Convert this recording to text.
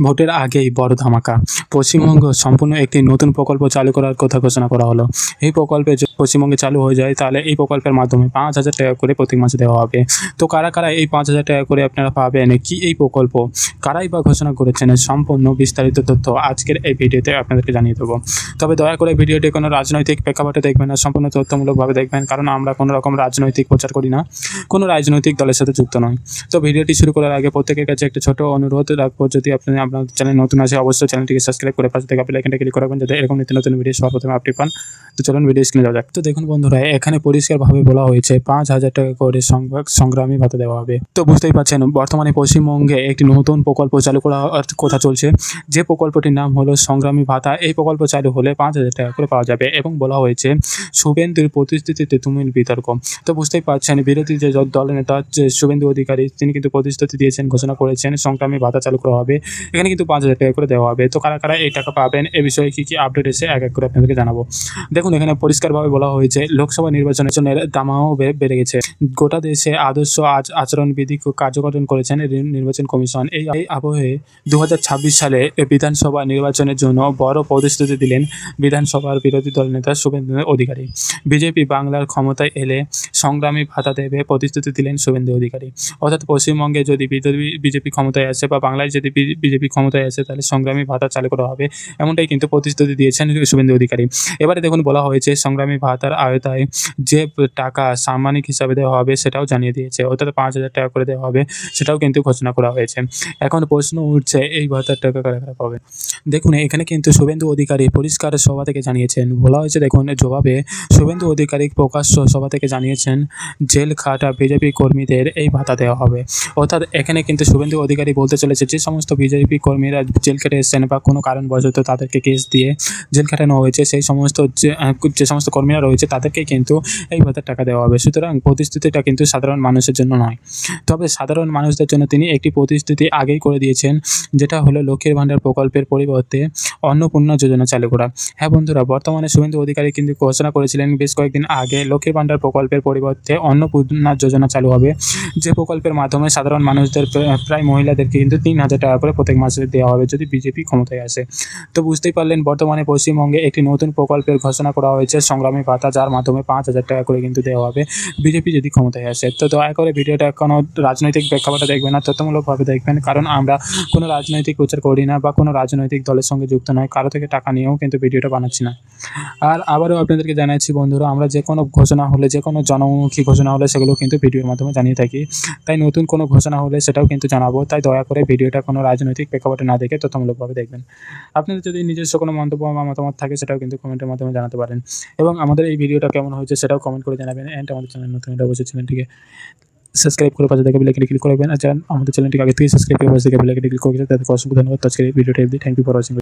ভোটের আগেই বড় ধামাকা। পশ্চিমবঙ্গ সম্পূর্ণ একটি নতুন প্রকল্প চালু করার কথা ঘোষণা করা হলো। এই প্রকল্পে যদি পশ্চিমবঙ্গে চালু হয়ে যায় তাহলে এই প্রকল্পের মাধ্যমে ৫,০০০ টাকা করে প্রতি মাসে দেওয়া হবে। তো কারা কারা এই ৫,০০০ টাকা করে আপনারা পাবেন, কি এই প্রকল্প, কারাই বা ঘোষণা করেছেন, সম্পূর্ণ বিস্তারিত তথ্য আজকের এই ভিডিওতে আপনাদেরকে জানিয়ে দেবো। তবে দয়া করে ভিডিওটি কোনো রাজনৈতিক প্রেক্ষাপটে দেখবেন না, সম্পূর্ণ তথ্যমূলকভাবে দেখবেন, কারণ আমরা কোনো রকম রাজনৈতিক প্রচার করি না, কোনো রাজনৈতিক দলের সাথে যুক্ত নয়। তো ভিডিওটি শুরু করার আগে প্রত্যেকের কাছে একটা ছোট অনুরোধ রাখবো, যদি আপনি আপনার চ্যানেল নতুন আসে অবশ্যই চ্যানেলটিকে সাবস্ক্রাইব করে পাশে থাকা বেল আইকনটা ক্লিক করে রাখবেন, যাতে এরকম নিত্য নতুন ভিডিও সবার প্রথমে আপনি পান। তো চলুন ভিডিও স্ক্রিনে যাওয়া যাক। তো দেখুন বন্ধুরা, এখানে পরিষ্কারভাবে বলা হয়েছে ৫,০০০ টাকা করে সংগ্রামী ভাতা দেওয়া হবে। তো বুঝতেই পারছেন, বর্তমানে পশ্চিমবঙ্গে একটি নতুন প্রকল্প চালু করার কথা চলছে, যে প্রকল্পটির নাম হলো সংগ্রামী ভাতা। এই প্রকল্প চালু হলে ৫,০০০ টাকা করে পাওয়া যাবে এবং বলা হয়েছে শুভেন্দুর প্রতিশ্রুতিতে তুমুল বিতর্ক। তো বুঝতেই পারছেন, বিরোধী যে দলের নেতা যে শুভেন্দু অধিকারী, তিনি কিন্তু প্রতিশ্রুতি দিয়েছেন, ঘোষণা করেছেন সংগ্রামী ভাতা চালু করা হবে, এখানে কিন্তু ৫,০০০ টাকা করে দেওয়া হবে। তো কারা কারা এই টাকা পাবেন, এ বিষয়ে কী কী আপডেট এসে এক এক করে আপনাদেরকে জানাবো। দেখুন, এখানে পরিষ্কারভাবে বলা হয়েছে লোকসভা নির্বাচনের জন্য দামাও বেড়ে গেছে। গোটা দেশে আদর্শ আচরণবিধি কার্যকর করেছেন নির্বাচন কমিশন। এই আবহে ২০২৬ সালে বিধানসভা নির্বাচনের জন্য বড় প্রতিশ্রুতি দিলেন বিধানসভার বিরোধী দল নেতা শুভেন্দু অধিকারী। বিজেপি বাংলার ক্ষমতায় এলে সংগ্রামী ভাতা দেবে প্রতিশ্রুতি দিলেন শুভেন্দু অধিকারী। অর্থাৎ পশ্চিমবঙ্গে যদি বিজেপি ক্ষমতায় আসে বা বাংলায় যদি বিজেপি ক্ষমতায় আসে তাহলে সংগ্রামী ভাতা চালু করা হবে, এমনটাই কিন্তু প্রতিশ্রুতি দিয়েছেন শুভেন্দু অধিকারী। এবারে দেখুন, বলা হয়েছে সংগ্রামী ভাতার আওতায় যে টাকা সাম্মানিক হিসাবে দেওয়া হবে সেটাও জানিয়ে দিয়েছে, অর্থাৎ ৫,০০০ টাকা করে দেওয়া হবে, সেটাও কিন্তু ঘোষণা করা হয়েছে। এখন প্রশ্ন উঠছে, এই ভাতার টাকা কারা কারা পাবে। দেখুন, এখানে কিন্তু শুভেন্দু অধিকারী পরিষ্কার সভা থেকে জানিয়েছেন, বলা হয়েছে, দেখুন জবাবে শুভেন্দু অধিকারী প্রকাশ্য সভা থেকে জানিয়েছেন জেল খাটা বিজেপি কর্মীদের এই ভাতা দেওয়া হবে। অর্থাৎ এখানে কিন্তু শুভেন্দু অধিকারী বলতে চলেছে, যে সমস্ত বিজেপি কর্মীরা জেল খেটে এসেছেন বা কোনো কারণবশত তাদেরকে কেস দিয়ে জেল খাটানো হয়েছে, সেই সমস্ত যে সমস্ত কর্মীরা রয়েছে তাদেরকে কিন্তু এই ভাতার টাকা দেওয়া হবে। সুতরাং প্রতিশ্রুতিটা কিন্তু সাধারণ মানুষের জন্য নয়, তবে সাধারণ মানুষদের জন্য তিনি একটি প্রতিশ্রুতি আগেই করে দিয়েছেন, যেটা হলো লক্ষ্মীর ভাণ্ডার প্রকল্পের পরিবর্তে অন্নপূর্ণা যোজনা চালু করা। হ্যাঁ বন্ধুরা, বর্তমানে শুভেন্দু অধিকারী কিন্তু ঘোষণা করেছিলেন বেশ কয়েকদিন আগে লক্ষ্মীর ভাণ্ডার প্রকল্পের পরিবর্তে অন্নপূর্ণা যোজনা চালু হবে, যে প্রকল্পের মাধ্যমে সাধারণ মানুষদের প্রায় মহিলাদেরকে কিন্তু ৩,০০০ টাকা করে প্রত্যেক মাসে দেওয়া হবে যদি বিজেপি ক্ষমতায় আসে। তো বুঝতেই পারলেন, বর্তমানে পশ্চিমবঙ্গে একটি নতুন প্রকল্পের ঘোষণা করা হয়েছে সংগ্রামী ভাতা, যার মাধ্যমে ৫,০০০ টাকা করে কিন্তু দেওয়া হবে বিজেপি যদি ক্ষমতায় আসে। তো দয়া করে ভিডিওটা কোনো রাজনৈতিক প্রেক্ষাপটে দেখবেন না, তথ্যমূলকভাবে দেখবেন, কারণ আমরা কোনো রাজনৈতিক প্রচার করি না বা কোনো রাজনৈতিক দলের সঙ্গে যুক্ত নয়, কারো থেকে টাকা নিয়েও কিন্তু ভিডিওটা বানাচ্ছি না। আর আবারও আপনাদেরকে জানাচ্ছি বন্ধুরা, আমরা যে কোনো ঘোষণা হলে, যে কোনো জনমুখী ঘোষণা হলে সেগুলো কিন্তু ভিডিওর মাধ্যমে জানিয়ে থাকি, তাই নতুন কোনো ঘোষণা হলে সেটাও কিন্তু জানাবো। তাই দয়া করে ভিডিওটা কোনো রাজনৈতিক প্রেক্ষাপটে না দেখে তথ্যমূলকভাবে দেখবেন। আপনাদের যদি নিজস্ব কোনো মন্তব্য বা মতামত থাকে সেটাও কিন্তু কমেন্টের মাধ্যমে জানাতে পারেন, এবং আমাদের এই ভিডিওটা কেমন হয়েছে সেটাও কমেন্ট করে জানাবেন। অ্যান্ড আমাদের চ্যানেল নতুন হলে অবশ্যই চ্যানেলটিকে সাবস্ক্রাইব করে পাশে থাকা বেল আইকনটি ক্লিক করে রাখবেন। আর আমাদের চ্যানেলটিকে আগে থেকে সাবস্ক্রাইব করে পাশে থাকা বেল আইকনটি ক্লিক করে রাখবেন। তাদেরকে অসংখ্য ধন্যবাদ। আজকের এই ভিডিওটা থ্যাংক ইউ ফর ওয়াচিং।